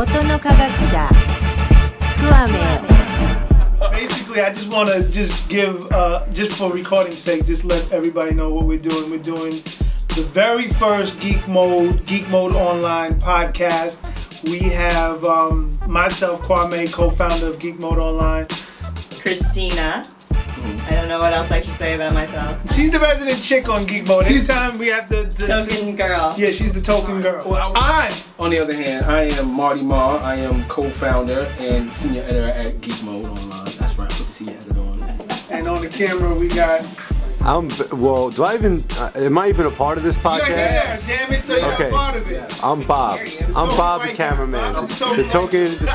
音の科学者クワメ。 Basically, I just want to give, just for recording's sake, just let everybody know what we're doing. We're doing the very first GeekMode Online podcast. We have myself, Kwame, co-founder of GeekMode Online. Christina. I don't know what else I should say about myself. She's the resident chick on GeekMode. Anytime we have to token girl. Yeah, she's the token girl. Well, I, on the other hand, I am Marty Ma. I am co-founder and senior editor at GeekMode Online. That's right, I put the senior editor on it. And on the camera, we got... well, do I even, am I even a part of this podcast? Yeah, damn it, so you're a part of it. I'm Bob. I'm Bob, the cameraman. The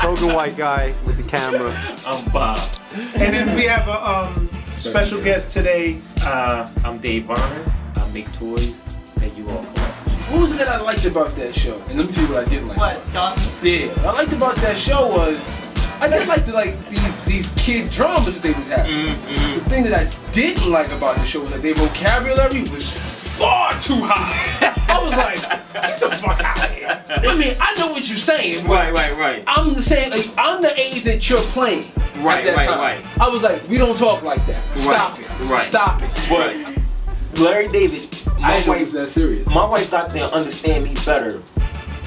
token white guy with the camera. I'm Bob. And then we have a special guest today. I'm Dave Varner. I make toys that you all collect. What was it that I liked about that show? And let me tell you what I didn't like. What? Dawson's Creek? Yeah, what I liked about that show was I didn't like these kid dramas that they was having. The thing that I didn't like about the show was that their vocabulary was far too high. I was like, get the fuck out of here. I mean, I know what you're saying. Right. I'm the same. Like, I'm the age that you're playing. Right. I was like, we don't talk like that. Stop it. Right. Stop it. But Larry David, my wife that serious. My wife thought they'd understand me better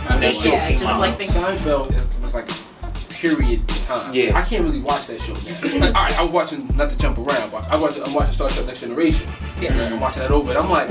when that show came out. Like Seinfeld was like a period in time. Yeah. I can't really watch that show now. Like, all right, I'm watching, not to jump around, but I'm watching Star Trek Next Generation. Yeah. And I'm watching that over, and I'm like,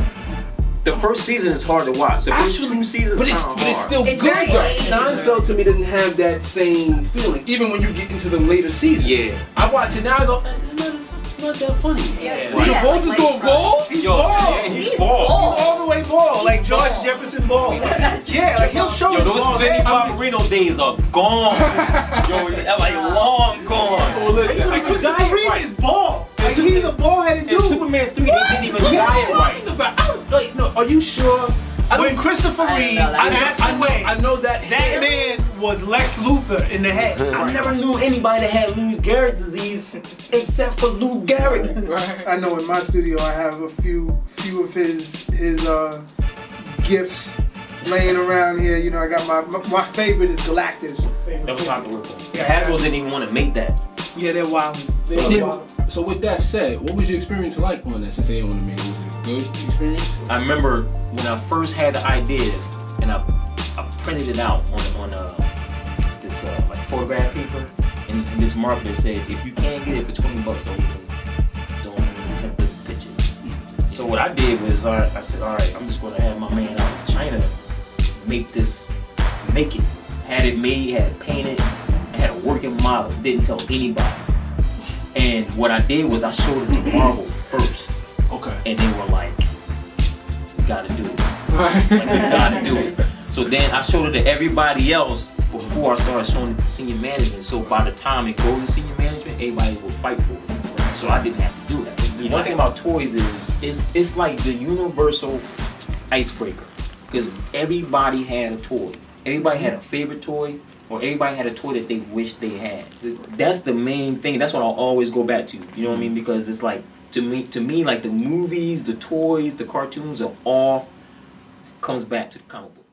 the first season is hard to watch. The first 2 seasons, but it's still good though. Seinfeld to me doesn't have that same feeling. Even when you get into the later seasons. Yeah. I watch it now. I go, it's not that funny. Yeah. Travolta's going bald. He's bald. Yeah, he's bald. He's all the way bald, like George Jefferson bald. Yeah, like he'll show you those bald. Vinny Barbarino days are gone. Yo, like long gone. Oh, listen, Like Christopher Reeve is bald. Like he's a bald-headed dude. In Superman 3, they didn't even diet right. Like, no, are you sure? When Christopher Reeve passed away, I know that man was Lex Luthor in the head. I never knew anybody that had Lou Gehrig disease except for Lou Gehrig. I know in my studio I have a few of his gifts laying around here. You know, I got my favorite is Galactus. That was Dr. Ripple. Hasbro didn't even want to make that. Yeah, they're wild. So with that said, what was your experience like on that since they didn't want to make it? Was it a good experience? I remember when I first had the idea and I printed it out on this like photograph paper, and this marker said, if you can't get it for $20, don't attempt to pitch it. So what I did was I said, all right, I'm just going to have my man out in China make it. Had it made, had it painted, I had a working model, didn't tell anybody. And what I did was I showed it to Marvel first. Okay. And they were like, we gotta do it. Like, we gotta do it. So then I showed it to everybody else before I started showing it to senior management. So by the time it goes to senior management, everybody will fight for it. So I didn't have to do that. The one thing about toys is it's like the universal icebreaker. Because everybody had a toy. Everybody had a favorite toy. Or everybody had a toy that they wish they had. That's the main thing. That's what I'll always go back to. You know what I mean? Because it's like, to me, like the movies, the toys, the cartoons are all comes back to the comic book.